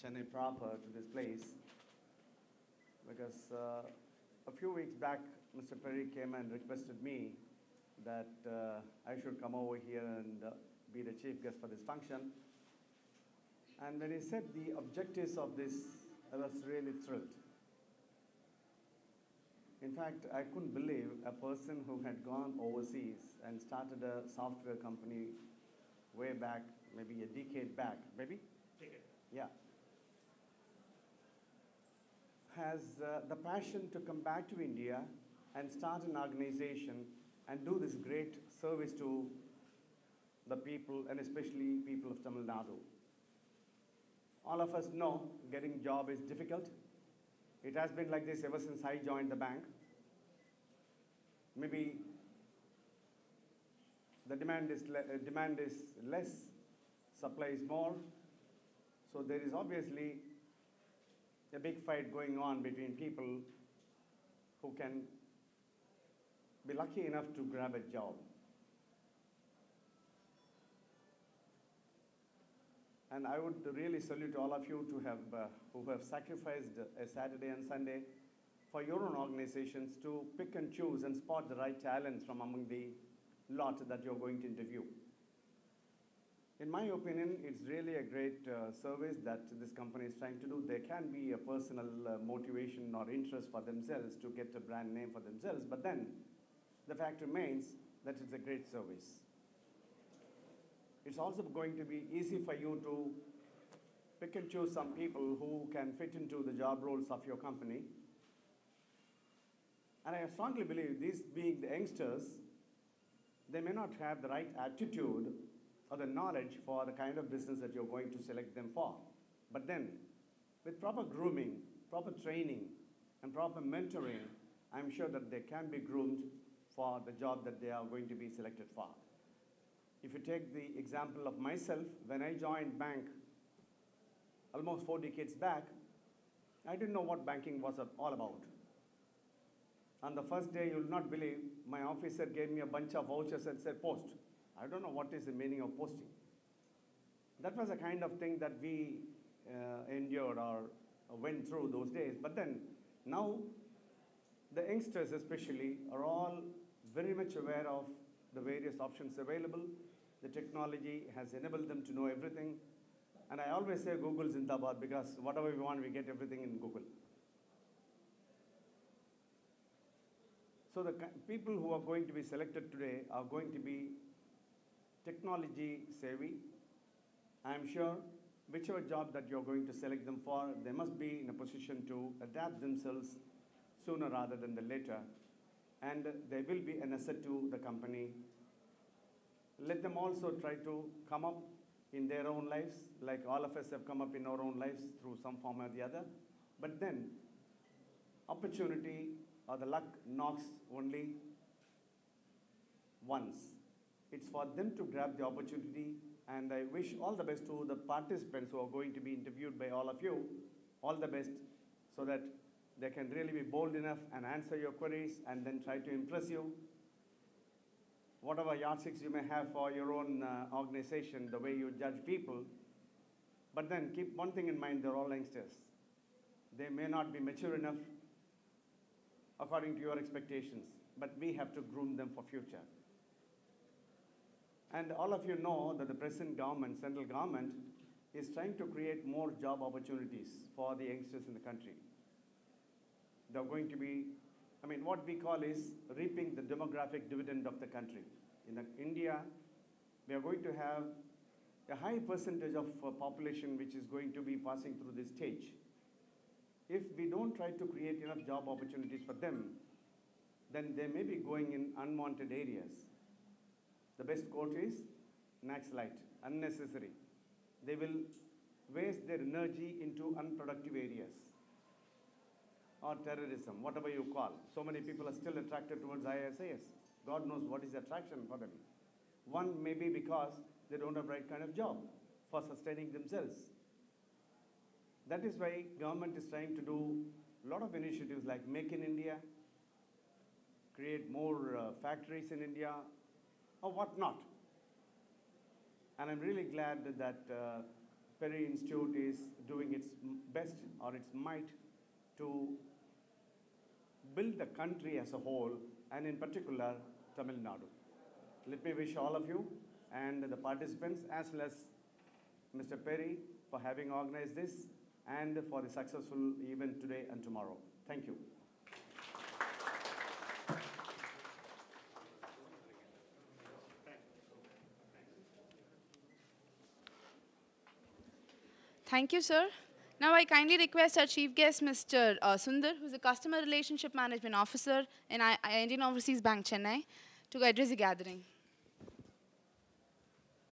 Chennai proper to this place because a few weeks back, Mr. Peri came and requested me that I should come over here and be the chief guest for this function. And when he said the objectives of this, I was really thrilled. In fact, I couldn't believe a person who had gone overseas and started a software company way back, maybe a decade back, maybe? Decade. Yeah. Has the passion to come back to India and start an organization and do this great service to the people and especially people of Tamil Nadu. All of us know getting job is difficult. It has been like this ever since I joined the bank. Maybe the demand is less, supply is more. So there is obviously a big fight going on between people who can be lucky enough to grab a job. And I would really salute all of you who have sacrificed a Saturday and Sunday for your own organizations to pick and choose and spot the right talents from among the lot that you're going to interview. In my opinion, it's really a great service that this company is trying to do. There can be a personal motivation or interest for themselves to get a brand name for themselves, but then the fact remains that it's a great service. It's also going to be easy for you to pick and choose some people who can fit into the job roles of your company. And I strongly believe these being the youngsters, they may not have the right attitude or the knowledge for the kind of business that you're going to select them for. But then, with proper grooming, proper training, and proper mentoring, I'm sure that they can be groomed for the job that they are going to be selected for. If you take the example of myself, when I joined bank almost 4 decades back, I didn't know what banking was all about. On the first day, you'll not believe, my officer gave me a bunch of vouchers and said, post. I don't know what is the meaning of posting. That was a kind of thing that we endured or went through those days. But then, now, the youngsters especially are all very much aware of the various options available. The technology has enabled them to know everything. And I always say Google Zindabad because whatever we want, we get everything in Google. So the people who are going to be selected today are going to be technology savvy. I am sure whichever job that you're going to select them for, they must be in a position to adapt themselves sooner rather than the later. And they will be an asset to the company. Let them also try to come up in their own lives, like all of us have come up in our own lives through some form or the other. But then, opportunity or the luck knocks only once. It's for them to grab the opportunity, and I wish all the best to the participants who are going to be interviewed by all of you, all the best, so that they can really be bold enough and answer your queries and then try to impress you. Whatever yardsticks you may have for your own organization, the way you judge people, but then keep one thing in mind, they're all youngsters. They may not be mature enough according to your expectations, but we have to groom them for future. And all of you know that the present government, central government, is trying to create more job opportunities for the youngsters in the country. They're going to be, what we call is reaping the demographic dividend of the country. In India, we are going to have a high percentage of population which is going to be passing through this stage. If we don't try to create enough job opportunities for them, then they may be going in unwanted areas. The best quote is, Naxalite, unnecessary. They will waste their energy into unproductive areas. Or terrorism, whatever you call. So many people are still attracted towards ISIS. God knows what is attraction for them. One may be because they don't have the right kind of job for sustaining themselves. That is why government is trying to do a lot of initiatives like Make in India, create more factories in India, or whatnot. And I'm really glad that Peri Institute is doing its best or its might to build the country as a whole, and in particular, Tamil Nadu. Let me wish all of you and the participants, as well as Mr. Peri, for having organized this and for the successful event today and tomorrow. Thank you. Thank you, sir. Now I kindly request our chief guest, Mr. Sundar, who is a Customer Relationship Management Officer in Indian Overseas Bank, Chennai, to address the gathering.